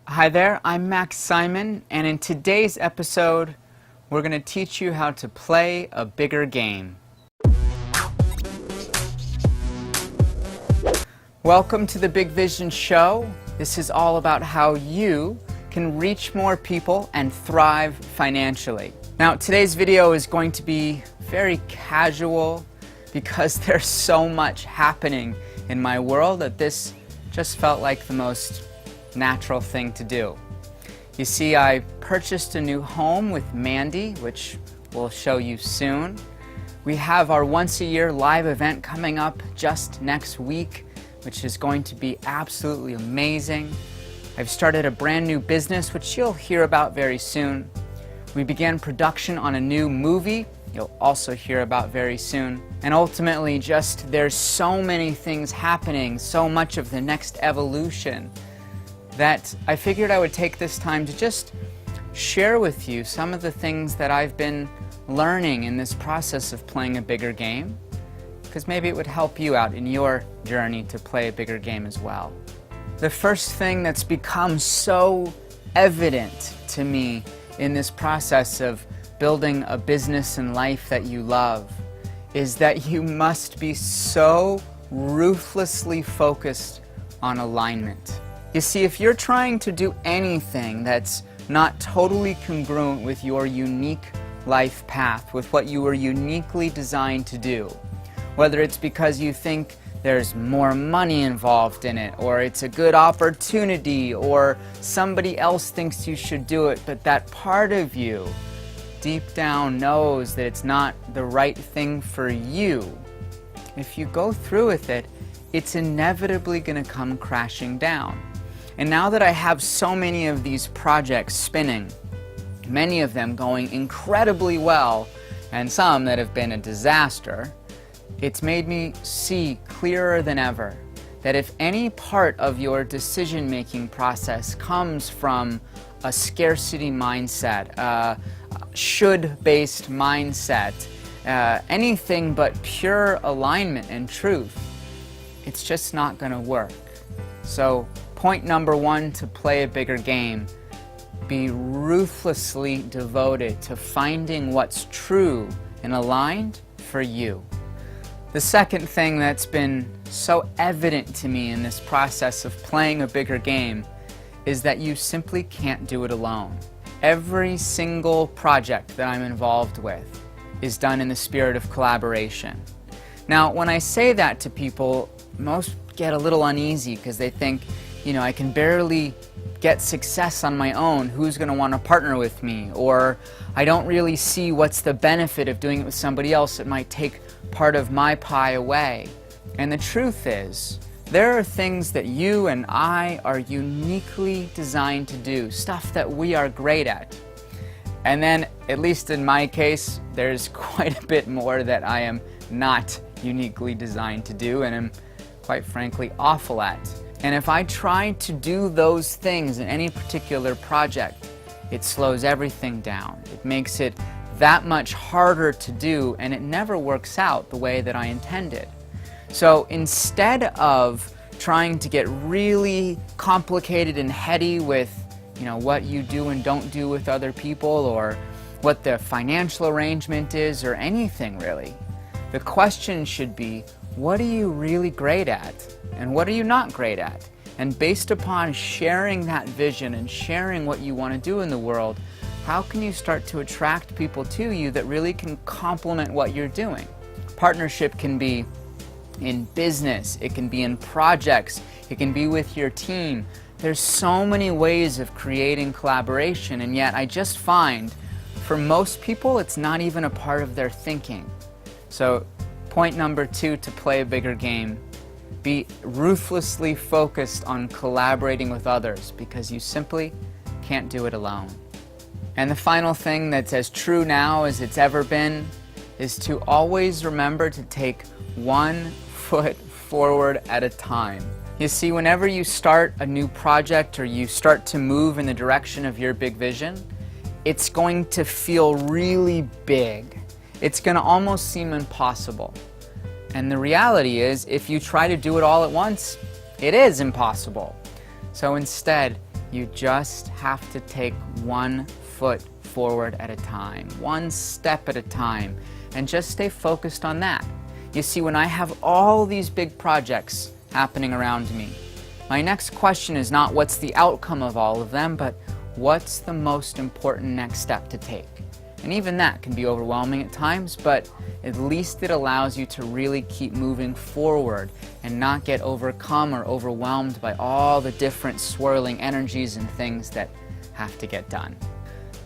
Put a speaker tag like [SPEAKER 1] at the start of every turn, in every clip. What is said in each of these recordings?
[SPEAKER 1] Hi there, I'm Max Simon, and in today's episode, we're going to teach you how to play a bigger game. Welcome to the Big Vision Show. This is all about how you can reach more people and thrive financially. Now, today's video is going to be very casual because there's so much happening in my world that this just felt like the most natural thing to do. You see, I purchased a new home with Mandy, which we'll show you soon. We have our once-a-year live event coming up just next week, which is going to be absolutely amazing. I've started a brand new business, which you'll hear about very soon. We began production on a new movie, you'll also hear about very soon. And ultimately, just there's so many things happening, so much of the next evolution, that I figured I would take this time to just share with you some of the things that I've been learning in this process of playing a bigger game, because maybe it would help you out in your journey to play a bigger game as well. The first thing that's become so evident to me in this process of building a business and life that you love is that you must be so ruthlessly focused on alignment. You see, if you're trying to do anything that's not totally congruent with your unique life path, with what you were uniquely designed to do, whether it's because you think there's more money involved in it, or it's a good opportunity, or somebody else thinks you should do it, but that part of you deep down knows that it's not the right thing for you, if you go through with it, it's inevitably going to come crashing down. And now that I have so many of these projects spinning, many of them going incredibly well, and some that have been a disaster, it's made me see clearer than ever that if any part of your decision-making process comes from a scarcity mindset, a should-based mindset, anything but pure alignment and truth, it's just not going to work. So, point number one to play a bigger game: be ruthlessly devoted to finding what's true and aligned for you. The second thing that's been so evident to me in this process of playing a bigger game is that you simply can't do it alone. Every single project that I'm involved with is done in the spirit of collaboration. Now, when I say that to people, most get a little uneasy because they think, I can barely get success on my own. Who's going to want to partner with me? Or I don't really see what's the benefit of doing it with somebody else. It might take part of my pie away. And the truth is, there are things that you and I are uniquely designed to do, stuff that we are great at. And then, at least in my case, there's quite a bit more that I am not uniquely designed to do and am, quite frankly, awful at. And if I try to do those things in any particular project, it slows everything down. It makes it that much harder to do, and it never works out the way that I intended. So instead of trying to get really complicated and heady with, what you do and don't do with other people, or what the financial arrangement is, or anything really, the question should be, what are you really great at? And what are you not great at? And based upon sharing that vision and sharing what you want to do in the world, how can you start to attract people to you that really can complement what you're doing? Partnership can be in business, it can be in projects, it can be with your team. There's so many ways of creating collaboration, and yet I just find for most people it's not even a part of their thinking. So point number two to play a bigger game: be ruthlessly focused on collaborating with others, because you simply can't do it alone. And the final thing that's as true now as it's ever been is to always remember to take one foot forward at a time. You see, whenever you start a new project or you start to move in the direction of your big vision, it's going to feel really big. It's going to almost seem impossible. And the reality is, if you try to do it all at once, it is impossible. So instead, You just have to take one foot forward at a time, one step at a time, and just stay focused on that. You see, when I have all these big projects happening around me, my next question is not what's the outcome of all of them, but what's the most important next step to take? And even that can be overwhelming at times, but at least it allows you to really keep moving forward and not get overcome or overwhelmed by all the different swirling energies and things that have to get done.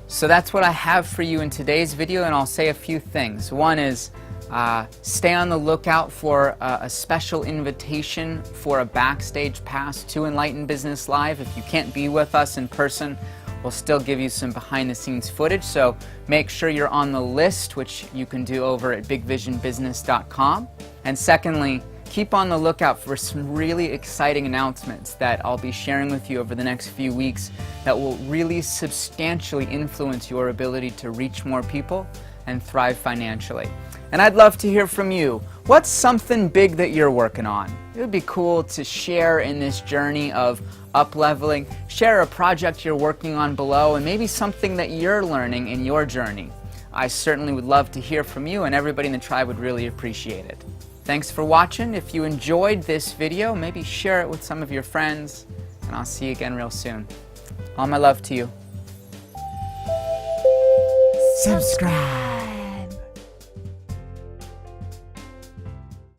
[SPEAKER 1] So that's what I have for you in today's video, and I'll say a few things. One is stay on the lookout for a special invitation for a backstage pass to Enlightened Business Live. If you can't be with us in person, we'll still give you some behind-the-scenes footage, so make sure you're on the list, which you can do over at bigvisionbusiness.com. And secondly, keep on the lookout for some really exciting announcements that I'll be sharing with you over the next few weeks that will really substantially influence your ability to reach more people and thrive financially. And I'd love to hear from you. What's something big that you're working on? It would be cool to share in this journey of up-leveling. Share a project you're working on below, and maybe something that you're learning in your journey. I certainly would love to hear from you, and everybody in the tribe would really appreciate it. Thanks for watching. If you enjoyed this video, maybe share it with some of your friends, and I'll see you again real soon. All my love to you. Subscribe.